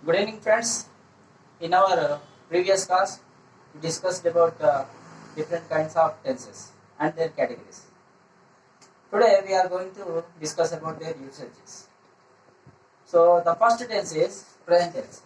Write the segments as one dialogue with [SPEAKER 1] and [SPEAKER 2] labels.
[SPEAKER 1] Good evening, friends. In our previous class, we discussed about different kinds of tenses and their categories. Today, we are going to discuss about their usages. So, the first tense is present tense.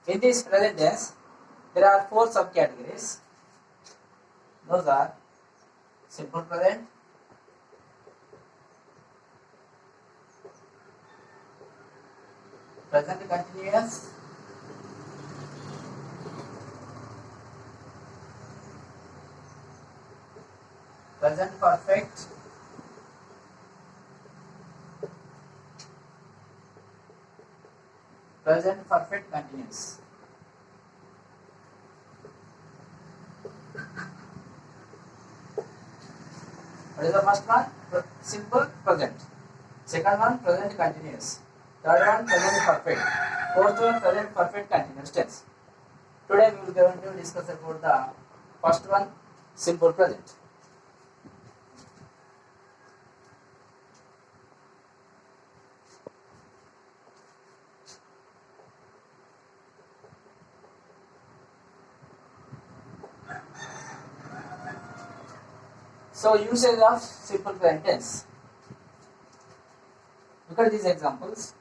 [SPEAKER 1] In this present tense, there are four subcategories. Those are simple present, present continuous, present perfect, present perfect continuous. What is the first one? Simple present. Second one, present continuous. Third one, present perfect. Fourth one, present perfect continuous tense. Today we will going to discuss about the first one, simple present. So usage of simple present tense. Look at these examples.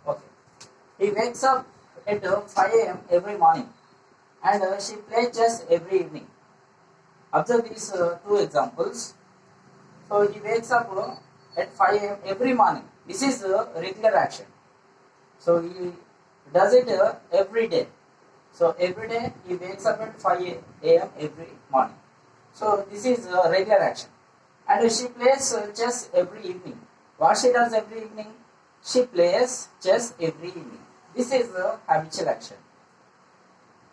[SPEAKER 1] Okay. He wakes up at 5 a.m. every morning and she plays chess every evening. Observe these two examples. So he wakes up at 5 a.m. every morning. This is a regular action. So he does it every day. So every day he wakes up at 5 a.m. every morning. So this is a regular action. And she plays chess every evening. What she does every evening? She plays chess every evening. This is a habitual action.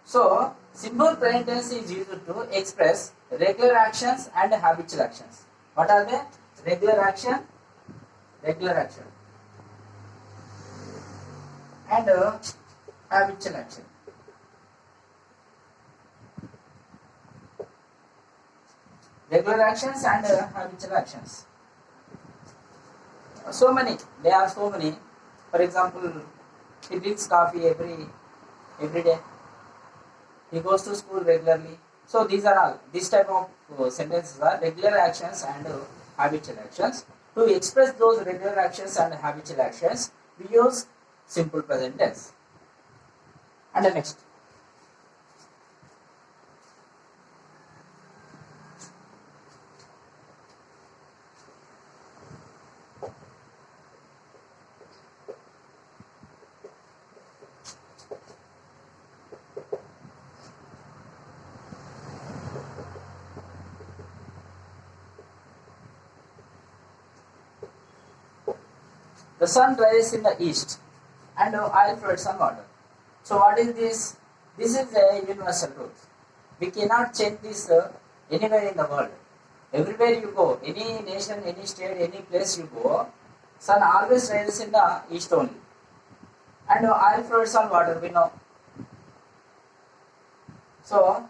[SPEAKER 1] So simple present tense is used to express regular actions and habitual actions. What are they? Regular action, and habitual action. Regular actions and habitual actions. So many. There are so many. For example, he drinks coffee every day. He goes to school regularly. So these are all. This type of sentences are regular actions and habitual actions. To express those regular actions and habitual actions, we use simple present tense. And the next. The sun rises in the east and oil floats on water. So what is this? This is a universal truth. We cannot change this anywhere in the world. Everywhere you go, any nation, any state, any place you go, sun always rises in the east only. And oil floats on water, we know. So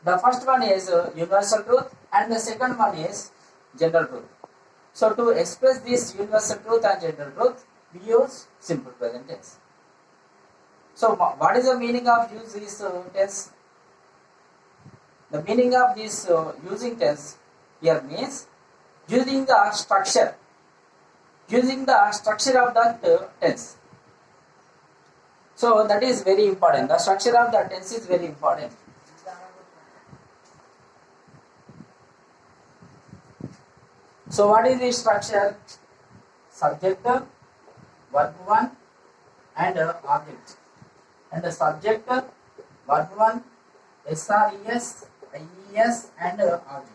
[SPEAKER 1] the first one is universal truth and the second one is general truth. So to express this universal truth and general truth, we use simple present tense. So what is the meaning of use this tense? The meaning of this using tense here means using the structure of that tense. So that is very important. The structure of the tense is very important. So what is the structure? Subject, verb 1 and object. And the subject, verb 1, SRES, IES and object.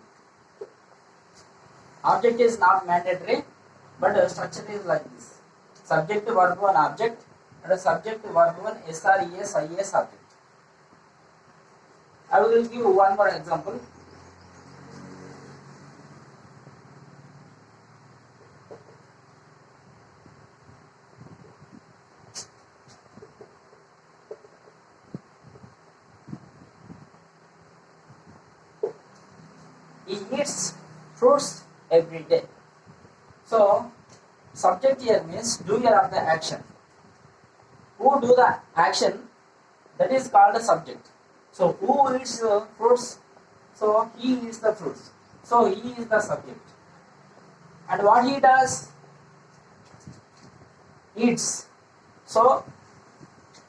[SPEAKER 1] Object is not mandatory, but structure is like this: subject, verb, one object, and subject, verb, one SRES, IES object. I will give one more example. He eats fruits every day. So, subject here means doer of the action. Who do the action? That is called a subject. So, who eats fruits? So, he eats the fruits. So, he is the subject. And what he does? Eats. So,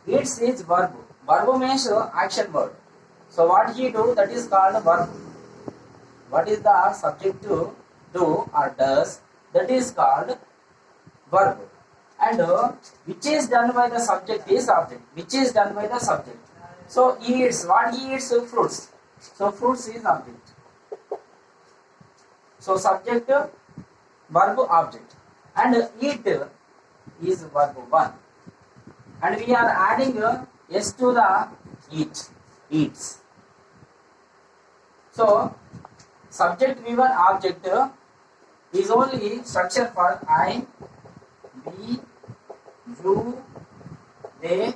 [SPEAKER 1] eats is verb. Verb means action word. So, what he do? That is called verb. What is the subject to do or does? That is called verb. And which is done by the subject is object. Which is done by the subject. So eats. What he eats? Fruits. So fruits is object. So subject, verb, object. And eat is verb 1. And we are adding s to the eat. Eats. So subject given object is only structure for I, we, you, they,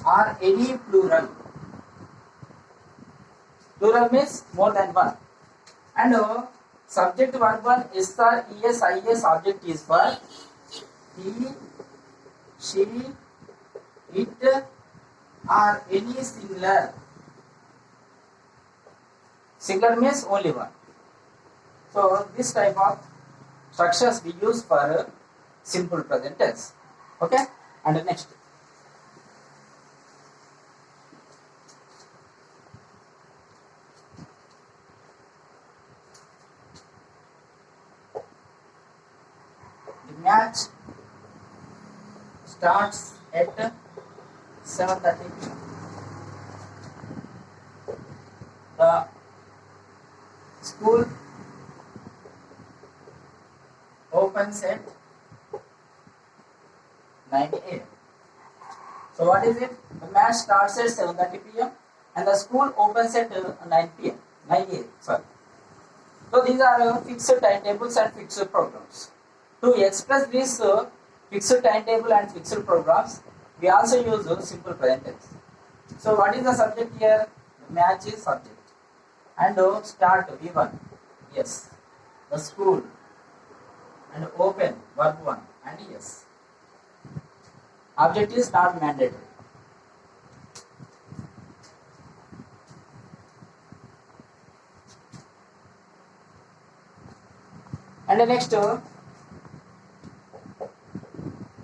[SPEAKER 1] or any plural. Plural means more than one. And subject verb 1 is the ES, IS object is for he, she, it, or any singular. Singular means only one. So this type of structures we use for simple present tense. Okay? And next. The match starts at 7:30 p.m. The school opens at 9 a.m. So what is it? The match starts at 7:30 p.m. and the school opens at 9 p.m. 9 a.m. Sorry. So these are fixed timetables and fixed programs. To express this fixed timetable and fixed programs, we also use simple present tense. So what is the subject here? The match is subject. And start V1. Yes. The school. And open verb 1 and yes. Object is not mandatory. And the next,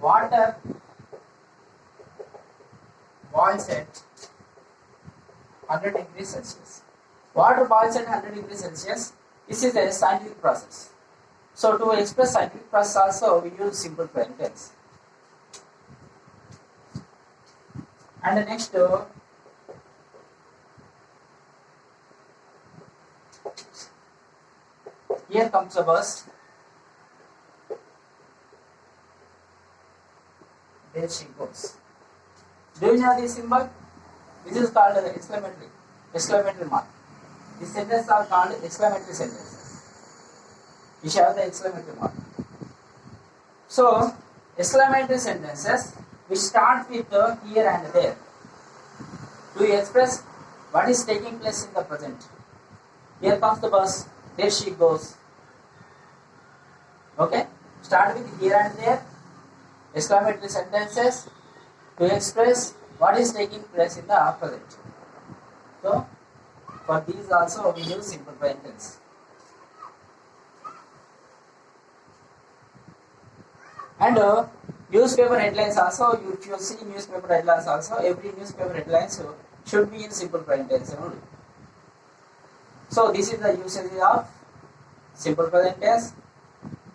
[SPEAKER 1] water boils at 100 degrees Celsius. Water boils at 100 degrees Celsius. This is a scientific process. So to express scientific process also we use simple present tense. And the next, here comes a bus. There she goes. Do you know this symbol? This is called exclamatory mark. These sentences are called exclamatory sentences. You shall have the exclamatory mark. So, exclamatory sentences we start with here and there to express what is taking place in the present. Here comes the bus, there she goes. Okay? Start with here and there, exclamatory sentences to express what is taking place in the present. So, for these also we use simple present tense. And newspaper headlines also, if you see newspaper headlines also, every newspaper headlines should be in simple present tense only. So this is the usage of simple present tense.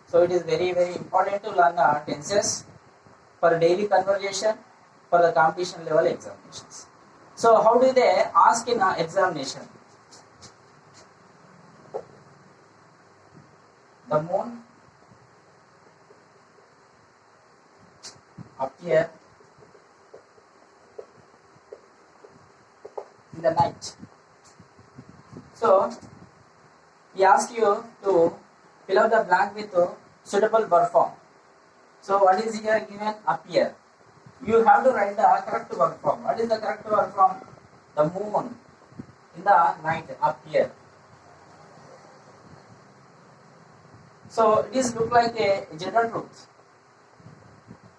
[SPEAKER 1] So it is very important to learn the tenses for daily conversation, for the competition level examinations. So how do they ask in an examination? The moon appear in the night. So we ask you to fill out the blank with suitable verb form. So what is here given? Appear. You have to write the correct verb form. What is the correct verb form? The moon in the night appear. So it is look like a general truth.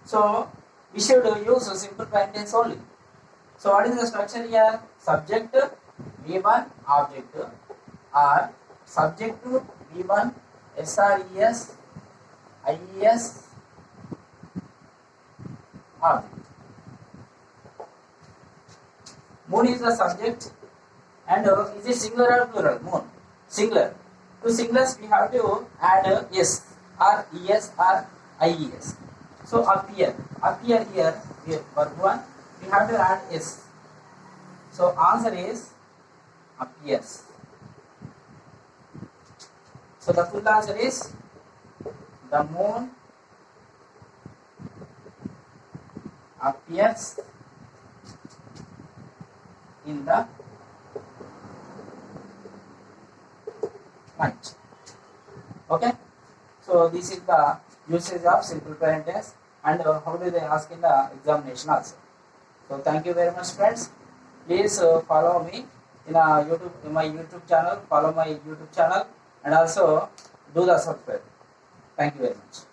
[SPEAKER 1] So we should use a simple present tense only. So what is the structure here? Subject V1 object or subject V1 SRES IES object. Moon is the subject and is it singular or plural? Moon. Singular. To singulars we have to add S or ES or IES. So appear. Appear here, verb 1, we have to add S. So answer is appears. So the full answer is the moon appears in the night. Okay. So this is the usage of simple present tense and how do they ask in the examination also. So thank you very much, friends. Please follow me in my YouTube channel. Follow my YouTube channel and also do the subscribe. Thank you very much.